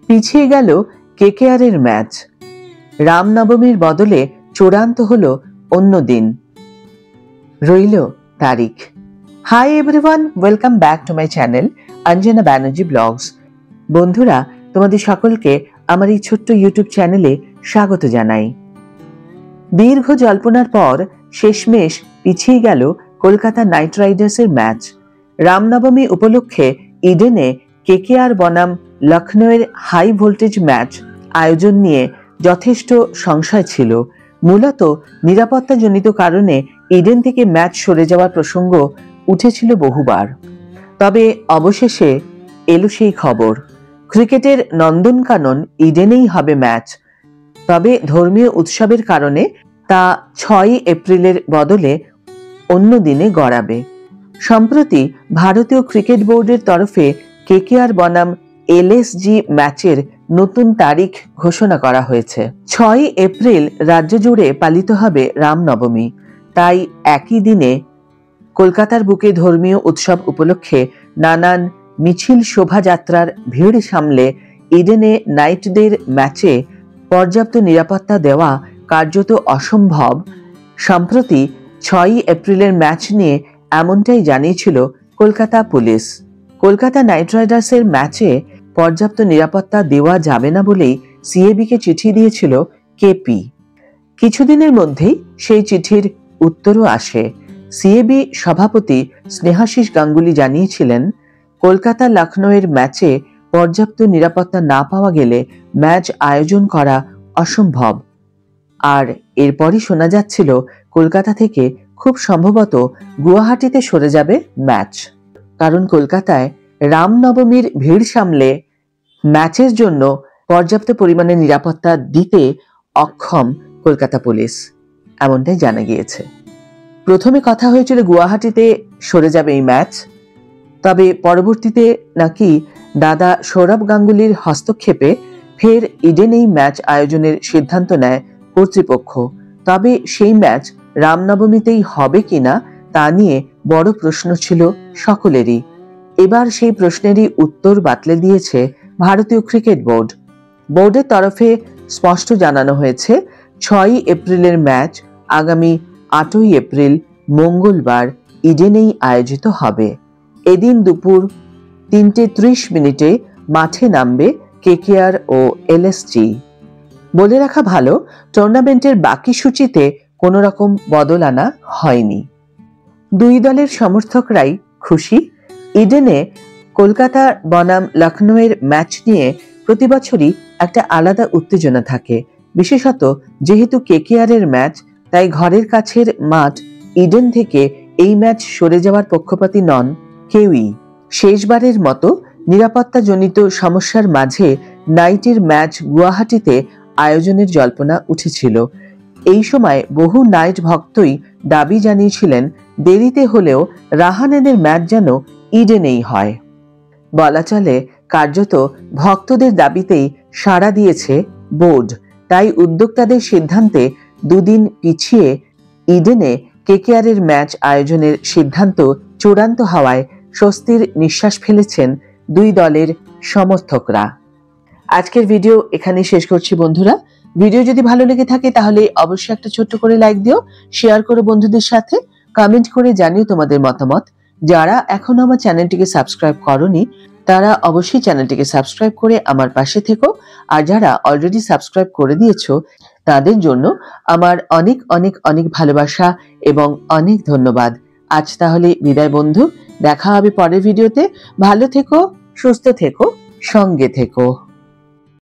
পিছিয়ে গেল কেকেআরের ম্যাচ। রামনবমীর বদলে চূড়ান্ত হলো অন্য দিন, রইল তারিখ। Hi everyone, welcome back to my channel Anjana Banerjee vlogs. বন্ধুরা, তোমাদের সকলকে আমার এই ছোট্ট ইউটিউব চ্যানেলে স্বাগত জানাই। দীর্ঘ জল্পনার পর শেষমেশ পিছিয়ে গেল কলকাতা নাইট রাইডার্সের ম্যাচ। রামনবমী উপলক্ষে ইডেনে কেকেআর বনাম লখনৌয়ের হাই ভোল্টেজ ম্যাচ আয়োজন নিয়ে যথেষ্ট সংশয় ছিল। মূলত নিরাপত্তাজনিত কারণে ইডেন থেকে ম্যাচ সরে যাওয়ার প্রসঙ্গ উঠেছিল বহুবার। তবে অবশেষে এলো সেই খবর, ক্রিকেটের নন্দনকানন ইডেনেই হবে ম্যাচ। তবে ধর্মীয় উৎসবের কারণে তা 6 এপ্রিলের বদলে অন্য দিনে গড়াবে। সম্প্রতি ভারতীয় ক্রিকেট বোর্ডের তরফে কেকেআর বনাম এলএসজি ম্যাচের নতুন তারিখ ঘোষণা করা হয়েছে। 6 এপ্রিল রাজ্য জুড়ে পালিত হবে রামনবমী। তাই একই দিনে কলকাতার বুকে ধর্মীয় উৎসব উপলক্ষে নানান মিছিল শোভাযাত্রার ভিড় সামলে ইডেনে নাইটদের ম্যাচে পর্যাপ্ত নিরাপত্তা দেওয়া কার্যত অসম্ভব। সম্প্রতি 6 এপ্রিলের ম্যাচ নিয়ে এমনটাই জানিয়েছিল কলকাতা পুলিশ। কলকাতা নাইট রাইডার্সের ম্যাচে পর্যাপ্ত নিরাপত্তা দেওয়া যাবে না বলেই সিএবিকে চিঠি দিয়েছিল কেপি। কিছুদিনের মধ্যেই সেই চিঠির উত্তরও আসে। সিএবি সভাপতি স্নেহাশিস গাঙ্গুলি জানিয়েছিলেন, কলকাতা লখনৌয়ের ম্যাচে পর্যাপ্ত নিরাপত্তা না পাওয়া গেলে ম্যাচ আয়োজন করা অসম্ভব। আর এরপরই শোনা যাচ্ছিল কলকাতা থেকে খুব সম্ভবত গুয়াহাটিতে সরে যাবে ম্যাচ। কারণ কলকাতায় রামনবমীর ভিড় সামলে ম্যাচের জন্য পর্যাপ্ত পরিমাণে নিরাপত্তা দিতে অক্ষম কলকাতা পুলিশ, এমনটাই জানা গিয়েছে। প্রথমে কথা হয়েছিল গুয়াহাটিতে সরে যাবে এই ম্যাচ, তবে পরবর্তীতে নাকি দাদা সৌরভ গাঙ্গুলির হস্তক্ষেপে ফের ইডেনেই ম্যাচ আয়োজনের সিদ্ধান্ত নেয় কর্তৃপক্ষ। তবে সেই ম্যাচ রামনবমীতেই হবে কিনা তা নিয়ে বড় প্রশ্ন ছিল সকলেরই। এবার সেই প্রশ্নেরই উত্তর বাতলে দিয়েছে ভারতীয় ক্রিকেট বোর্ড। বোর্ডের তরফে স্পষ্ট জানানো হয়েছে, 6 এপ্রিলের ম্যাচ আগামী 8 এপ্রিল মঙ্গলবার ইডেনেই আয়োজিত হবে। এদিন দুপুর 3:30 মাঠে নামবে কেকেআর ও এলএসজি। বলে রাখা ভালো, টুর্নামেন্টের বাকি সূচিতে কোনো রকম বদল আনা হয়নি। দুই দলের সমর্থকরাই খুশি। ইডেনে কলকাতা বনাম লখনৌয়ের ম্যাচ নিয়ে প্রতি বছরই একটা আলাদা উত্তেজনা থাকে। বিশেষত যেহেতু কেকেআরের ম্যাচ, তাই ঘরের কাছের মাঠ ইডেন থেকে এই ম্যাচ সরে যাওয়ার পক্ষপাতী নন কেউই। শেষবারের মতো নিরাপত্তাজনিত সমস্যার মাঝে নাইটের ম্যাচ গুয়াহাটিতে আয়োজনের জল্পনা উঠেছিল। এই সময় বহু নাইট ভক্তই দাবি জানিয়েছিলেন, দেরিতে হলেও রাহানেদের ম্যাচ যেন ইডেনেই হয়। বলা চলে কার্যত ভক্তদের দাবিতেই সাড়া দিয়েছে বোর্ড। তাই উদ্যোক্তাদের সিদ্ধান্তে দুদিন পিছিয়ে ইডেনে কেকেআরের ম্যাচ আয়োজনের সিদ্ধান্ত চূড়ান্ত হওয়ায় স্বস্তির নিঃশ্বাস ফেলেছেন দুই দলের সমর্থকরা। আজকের ভিডিও এখানে শেষ করছি বন্ধুরা। ভিডিও যদি ভালো লেগে থাকে তাহলে অবশ্যই একটা ছোট্ট করে লাইক দিও, শেয়ার করো বন্ধুদের সাথে, কমেন্ট করে জানিও তোমাদের মতামত। যারা এখনো আমার চ্যানেলটিকে সাবস্ক্রাইব করোনি তারা অবশ্যই চ্যানেলটিকে সাবস্ক্রাইব করে আমার পাশে থেকো। আর যারা অলরেডি সাবস্ক্রাইব করে দিয়েছো তাদের জন্য আমার অনেক অনেক অনেক ভালোবাসা এবং অনেক ধন্যবাদ। আজ তাহলে বিদায় বন্ধু, দেখা হবে পরের ভিডিওতে। ভালো থেকো, সুস্থ থেকো, সঙ্গে থেকো।